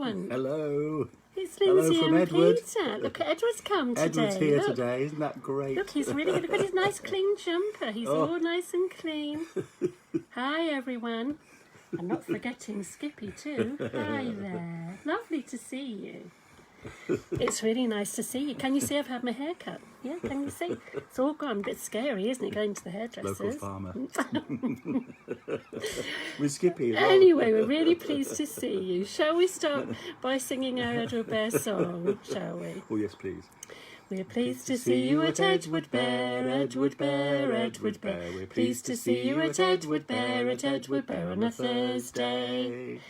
everyone. Hello. It's Lindsay Hello from and Edward. Peter. Look, Edward's come today. Edward's here Look. today. Isn't that great? Look, he's really good. Look at his nice clean jumper. He's all nice and clean. Hi, everyone. I'm not forgetting Skippy too. Hi there. Lovely to see you. It's really nice to see you. Can you see I've had my hair cut? Yeah, can you see? It's all gone. A bit scary, isn't it, going to the hairdressers? Local farmer. With Skippy as well. Anyway, we're really pleased to see you. Shall we start by singing our Edward Bear song, shall we? Oh, yes, please. We're pleased to see you at Edward Bear, Edward Bear, Edward Bear. We're pleased to see you at Edward Bear on a Thursday.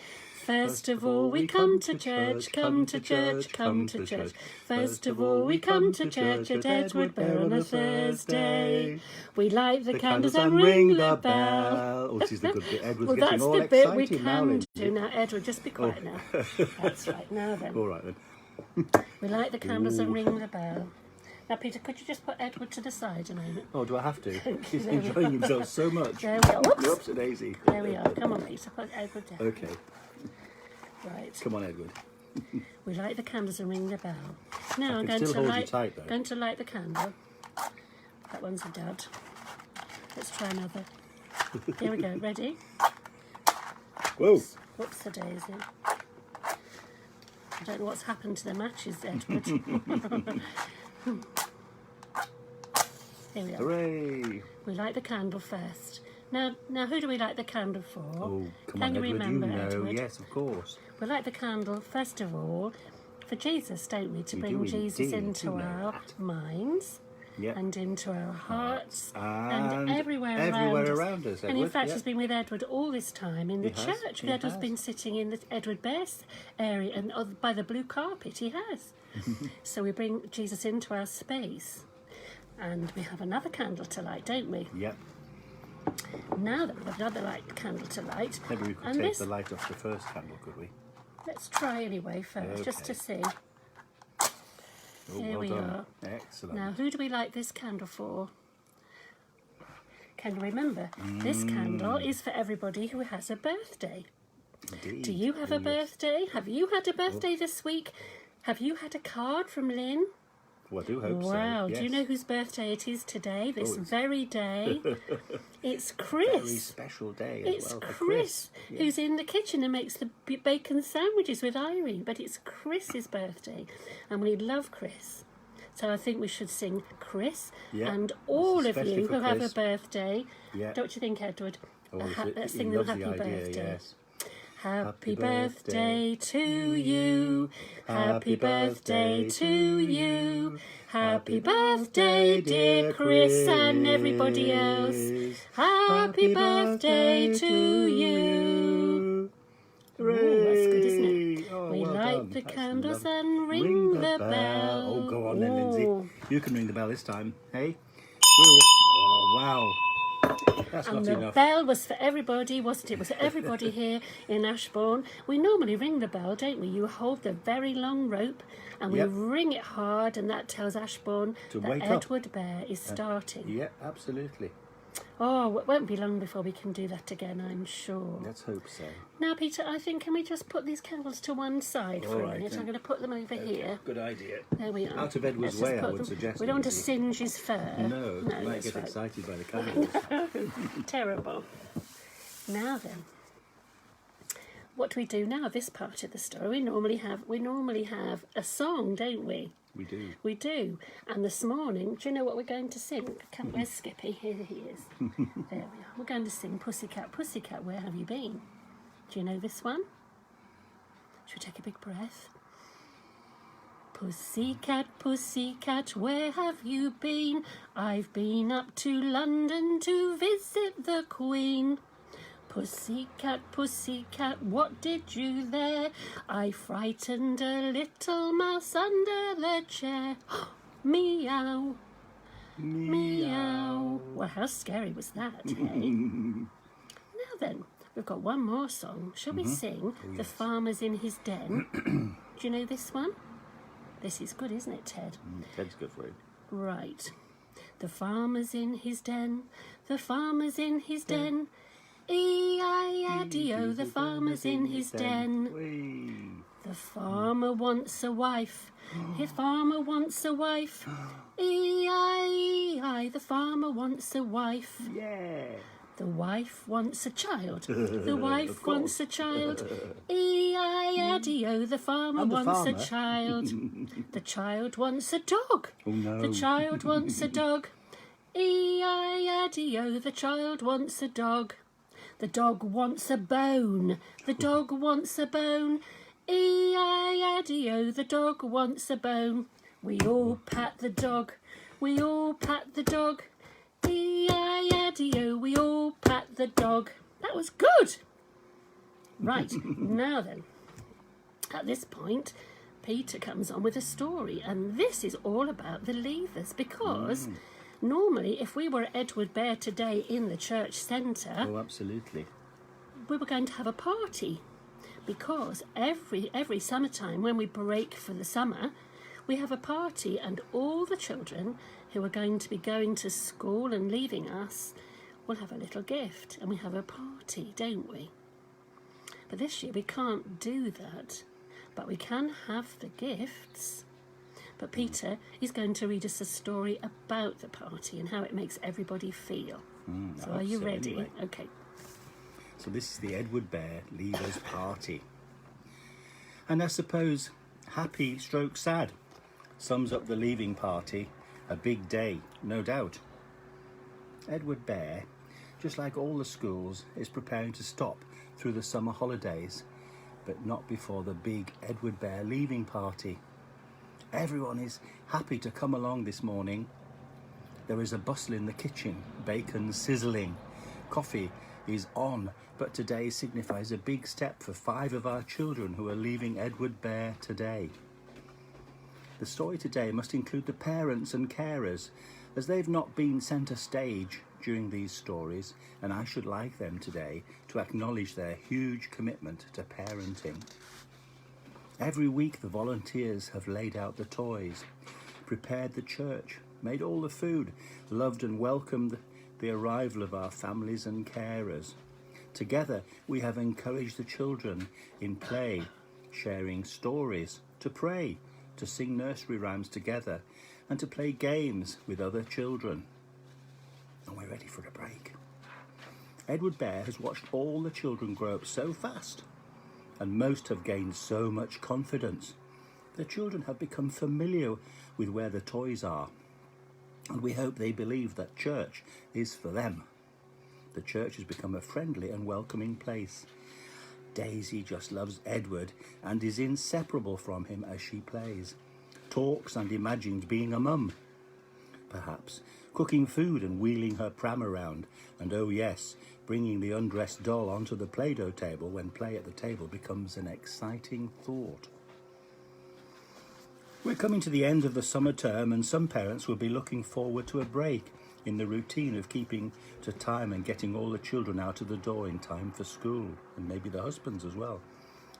First of all we come to church, come to church, come to church. First of all we come to church at Edward Bear on a Thursday. We light the candles and ring the bell. Oh, this is the good bit. Edward's Well, getting that's all the bit we excited now, can Lindsay. do. Now, Edward, just be quiet now. That's right, now then. All right, then. We light the candles and ring the bell. Now, Peter, could you just put Edward to the side a moment? Oh, do I have to? He's There we enjoying are. himself so much. There we are. Whoops. Whoops, Daisy. There we are. Come on, Peter, put Edward down. Okay, Right. come on, Edward. We light the candles and ring the bell. Now I I'm can going still to hold you light. tight, though. Going to light the candle. That one's a dud. Let's try another. Here we go. Ready? Whoa. Whoops a daisy. I don't know what's happened to the matches, Edward. Here we are. Hooray. We light the candle first. Now, who do we light the candle for? Oh, come Can on, you Edward. remember, you know. Edward? Yes, of course. We light the candle first of all for Jesus, don't we? To We bring do Jesus indeed, into do know our that. minds. Yeah. And into our hearts And everywhere around us, And in Edward, fact, yeah. he's been with Edward all this time in the He has, church. he Edward's has. been sitting in the Edward Bear's area and by the blue carpet. He has. So we bring Jesus into our space, and we have another candle to light, don't we? Yep. Now that we've got another light candle to light, Maybe we could and take this, the light off the first candle, could we? let's try anyway first, just to see. Oh, Here well we done. are. Excellent. Now, who do we light this candle for? Can you remember? This candle is for everybody who has a birthday. Indeed. Do you have a Yes. birthday? Have you had a birthday this week? Have you had a card from Lynn? Well, I do hope so. Wow, Yes. do you know whose birthday it is today, this it's- very day? It's Very Chris. special day as It's well for Chris Yeah. who's in the kitchen and makes the bacon sandwiches with Irene, but it's Chris's birthday, and we love Chris. So I think we should sing Chris Yeah, and all of especially you for who have a Chris. birthday. Yeah. Don't you think, Edward? Oh, Let's he sing them loves happy the idea, birthday. yes. Happy birthday to you. Happy birthday to you. Happy birthday, dear Chris, and everybody else. Happy birthday to you. Hooray! that's good, isn't it? Oh, We well light done. the That's candles lovely. and ring the bell. Oh, go on then, Lindsay. Oh. You can ring the bell this time. Hey? Oh, wow. That's And not the enough. bell was for everybody, wasn't it? It was for everybody here in Ashbourne. We normally ring the bell, don't we? You hold the very long rope and we Yep. ring it hard, and that tells Ashbourne To that wake up. Edward Bear is starting. Yeah, absolutely. Oh, it won't be long before we can do that again, I'm sure. Let's hope so. Now, Peter, I think, can we just put these candles to one side for All a right, minute? then. I'm going to put them over here. Good idea. There we are. Out of Edward's Let's just way, I put would them- suggest, We don't want to Lindsay. singe his fur. No, he might that's get right. excited by the candles. Terrible. Now then, what do we do now? This part of the story, we normally have a song, don't we? We do. We do. And this morning, do you know what we're going to sing? Where's Skippy? Here he is. There we are. We're going to sing Pussycat, Pussycat, Where Have You Been? Do you know this one? Should we take a big breath? Pussycat, pussycat, where have you been? I've been up to London to visit the Queen. Pussycat, pussycat, what did you there? I frightened a little mouse under the chair. Meow, meow. Well, how scary was that, eh? Now then, we've got one more song. Shall we sing The Farmer's in His Den? Do you know this one? This is good, isn't it, Ted? Ted's good for it. Right. The farmer's in his den, the farmer's in his den. E-I-A-D-O, the farmer's in his den. Whee! The farmer wants a wife. His farmer wants a wife. E-I-E-I, the farmer wants a wife. Yeah. The wife wants a child. The Of wife course. wants a child. E-I-A-D-O, the farmer I'm the wants farmer. a child. The child wants a dog. Oh no. The child wants a dog. E-I-A-D-O, the child wants a dog. The dog wants a bone. The dog wants a bone. E-I-A-D-O, the dog wants a bone. We all pat the dog. We all pat the dog. E-I-A-D-O, we all pat the dog. That was good. Right, now then. At this point, Peter comes on with a story, and this is all about the Leavers, because normally if we were at Edward Bear today in the church centre, Oh, absolutely. we were going to have a party, because every summertime when we break for the summer, we have a party, and all the children who are going to be going to school and leaving us will have a little gift, and we have a party, don't we? But this year we can't do that, but we can have the gifts. But Peter is going to read us a story about the party and how it makes everybody feel. So are you ready? Anyway. Okay. So this is the Edward Bear Leavers Party. And I suppose happy stroke sad sums up the leaving party. A big day, no doubt. Edward Bear, just like all the schools, is preparing to stop through the summer holidays, but not before the big Edward Bear leaving party. Everyone is happy to come along this morning. There is a bustle in the kitchen, bacon sizzling, coffee is on, but today signifies a big step for 5 of our children who are leaving Edward Bear today. The story today must include the parents and carers, as they've not been centre stage during these stories, and I should like them today to acknowledge their huge commitment to parenting. Every week the volunteers have laid out the toys, prepared the church, made all the food, loved and welcomed the arrival of our families and carers. Together we have encouraged the children in play, sharing stories, to pray, to sing nursery rhymes together, and to play games with other children. And we're ready for a break. Edward Bear has watched all the children grow up so fast, and most have gained so much confidence. The children have become familiar with where the toys are, and we hope they believe that church is for them. The church has become a friendly and welcoming place. Daisy just loves Edward and is inseparable from him as she plays, talks and imagines being a mum. Perhaps cooking food and wheeling her pram around, and oh yes, bringing the undressed doll onto the Play-Doh table when play at the table becomes an exciting thought. We're coming to the end of the summer term, and some parents will be looking forward to a break in the routine of keeping to time and getting all the children out of the door in time for school, and maybe the husbands as well.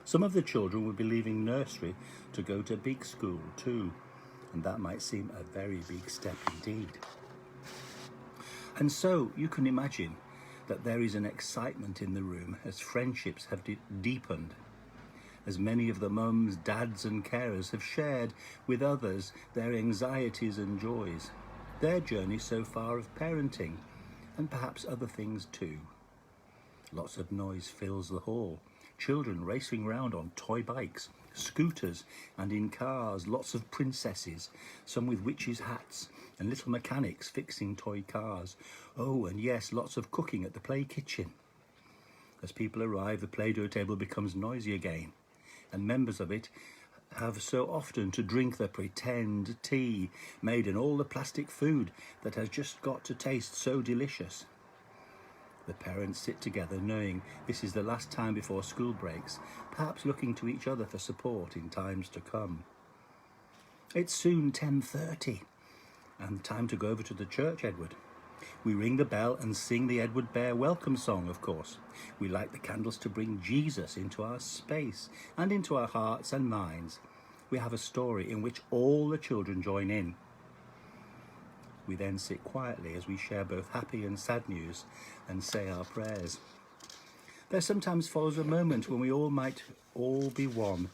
Some of the children will be leaving nursery to go to big school too, and that might seem a very big step indeed. And so you can imagine that there is an excitement in the room as friendships have deepened, as many of the mums, dads and carers have shared with others their anxieties and joys, their journey so far of parenting, and perhaps other things too. Lots of noise fills the hall, children racing round on toy bikes, scooters and in cars, lots of princesses, some with witches' hats, and little mechanics fixing toy cars. Oh, and yes, lots of cooking at the play kitchen. As people arrive, the Play-Doh table becomes noisy again, and members of it have so often to drink the pretend tea made in all the plastic food that has just got to taste so delicious. The parents sit together knowing this is the last time before school breaks, perhaps looking to each other for support in times to come. It's soon 10:30 and time to go over to the church, Edward. We ring the bell and sing the Edward Bear welcome song, of course. We light the candles to bring Jesus into our space and into our hearts and minds. We have a story in which all the children join in. We then sit quietly as we share both happy and sad news and say our prayers. There sometimes follows a moment when we all might all be one.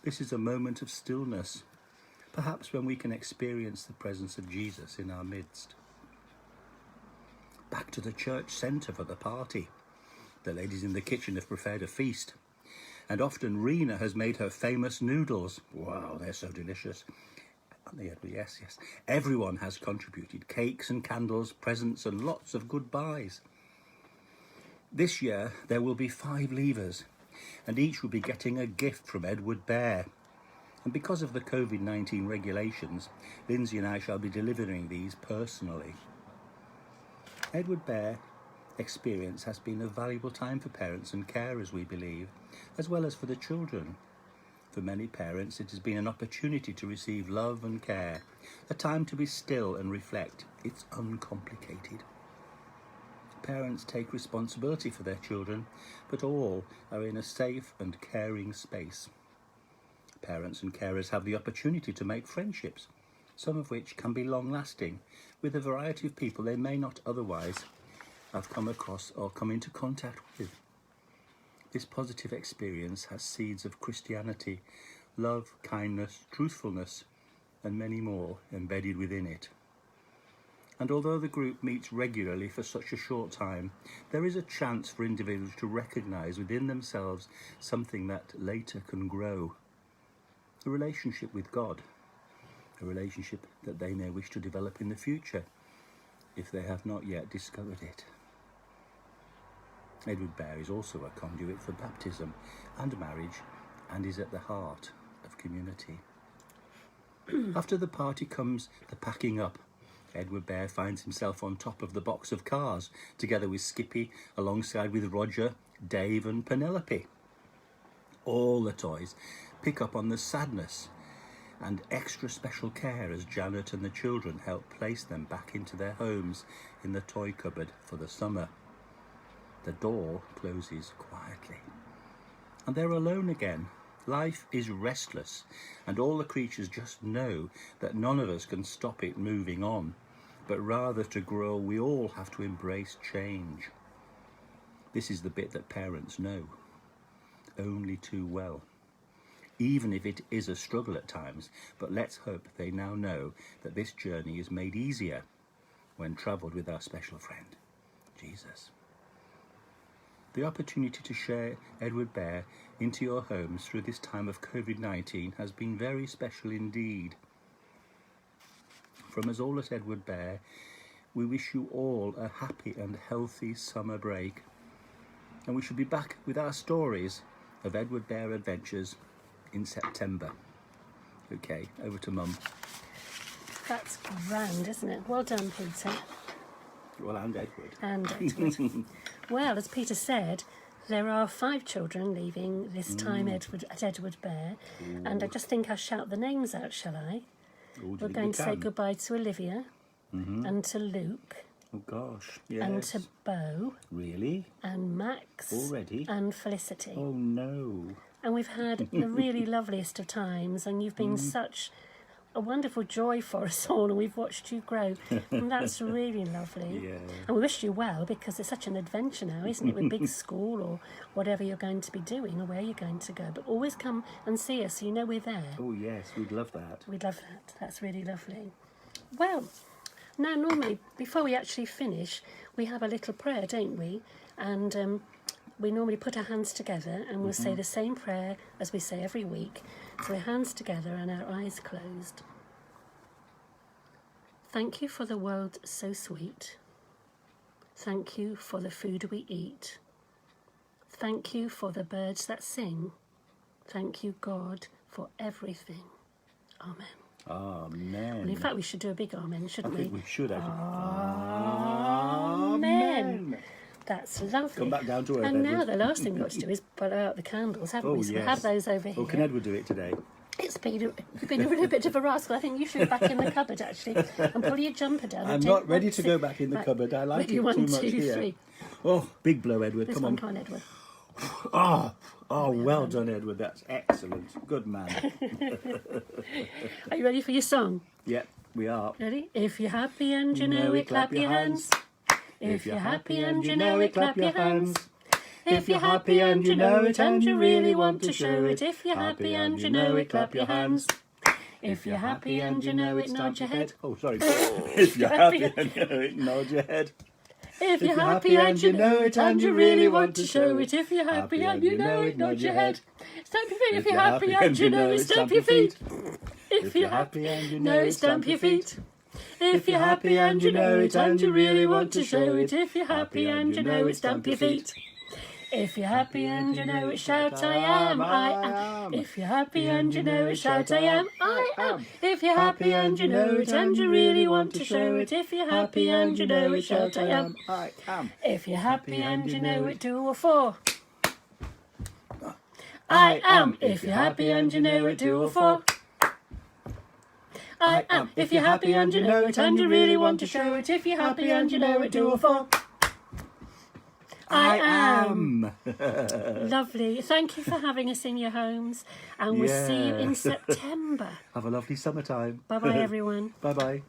This is a moment of stillness, perhaps when we can experience the presence of Jesus in our midst. Back to the church centre for the party. The ladies in the kitchen have prepared a feast, and often Rena has made her famous noodles. Wow, they're so delicious. Aren't they, Edward? Yes, yes. Everyone has contributed cakes and candles, presents and lots of goodbyes. This year there will be 5 leavers, and each will be getting a gift from Edward Bear. And because of the COVID-19 regulations, Lindsay and I shall be delivering these personally. Edward Bear experience has been a valuable time for parents and carers, we believe, as well as for the children. For many parents, it has been an opportunity to receive love and care, a time to be still and reflect. It's uncomplicated. Parents take responsibility for their children, but all are in a safe and caring space. Parents and carers have the opportunity to make friendships, some of which can be long-lasting, with a variety of people they may not otherwise have come across or come into contact with. This positive experience has seeds of Christianity, love, kindness, truthfulness, and many more embedded within it. And although the group meets regularly for such a short time, there is a chance for individuals to recognise within themselves something that later can grow. A relationship with God, a relationship that they may wish to develop in the future, if they have not yet discovered it. Edward Bear is also a conduit for baptism and marriage, and is at the heart of community. After the party comes the packing up. Edward Bear finds himself on top of the box of cars, together with Skippy, alongside with Roger, Dave and Penelope. All the toys pick up on the sadness and extra special care as Janet and the children help place them back into their homes in the toy cupboard for the summer. The door closes quietly, and they're alone again. Life is restless, and all the creatures just know that none of us can stop it moving on, but rather to grow we all have to embrace change. This is the bit that parents know only too well, even if it is a struggle at times, but let's hope they now know that this journey is made easier when travelled with our special friend, Jesus. The opportunity to share Edward Bear into your homes through this time of COVID-19 has been very special indeed. From us all at Edward Bear, we wish you all a happy and healthy summer break, and we shall be back with our stories of Edward Bear adventures in September. Okay, over to Mum. That's grand, isn't it? Well done, Peter. Well, and Edward. And Edward. Well, as Peter said, there are 5 children leaving this time at Edward Bear. Ooh. And I just think I'll shout the names out, shall I? Ooh, we're going to say goodbye to Olivia and to Luke. Oh, gosh, yes. And to Bo. Really? And Max. Already? And Felicity. Oh, no. And we've had the really loveliest of times, and you've been such a wonderful joy for us all, and we've watched you grow, and that's really lovely. Yeah. And we wish you well, because it's such an adventure now, isn't it, with big school or whatever you're going to be doing or where you're going to go. But always come and see us so you know we're there. Oh yes, we'd love that. We'd love that. That's really lovely. Well, now normally before we actually finish, we have a little prayer, don't we? And we normally put our hands together and we'll say the same prayer as we say every week. So our hands together and our eyes closed. Thank you for the world so sweet. Thank you for the food we eat. Thank you for the birds that sing. Thank you, God, for everything. Amen. Amen. Well, in fact, we should do a big amen, shouldn't we? I think we should have. Amen. That's lovely. Come back down to earth, And Edward. now the last thing we've got to do is put out the candles, haven't we? So we'll have those over here. Oh, can Edward do it today? You've been a little bit of a rascal. I think you should go back in the cupboard, actually, and pull your jumper down. I'm not ready to go back in the cupboard. I like it too much here. 3. Oh, big blow, Edward. This Come one, on. come on, Edward. Oh, well done, Edward. That's excellent. Good man. Are you ready for your song? Yep, we are. Ready? If you're happy and you know it, clap your hands. If you're happy and you know it, clap your hands. If you're happy and you know it and you really want to show it. If you're happy and you know it, clap your hands. If you're happy and you know it, nod your head. Oh, sorry. If you're happy and you know it, nod your head. If you're happy and you know it and you really want to show it. If you're happy and you know it, nod your head. Stamp your feet. If you're happy and you know it, stamp your feet. If you're happy and you know it, stamp your feet. If you're happy and you know it and you really want to show it. If you're happy and you know it, stamp your feet. If you're happy and you know it, shout I am, I am. If you're happy and you know it, shout I am, I am. If you're happy and you know it and you really want to show it. If you're happy and you know it, shout I am, I am. If you're happy and you know it, 2 or 4. I am. If you're happy and you know it, 2 or 4. I am. If you're happy and you know it and you really want to show it. If you're happy and you know it, 2 or 4. I am. Lovely. Thank you for having us in your homes, and we'll see you in September. Have a lovely summertime. Bye bye, everyone. Bye bye.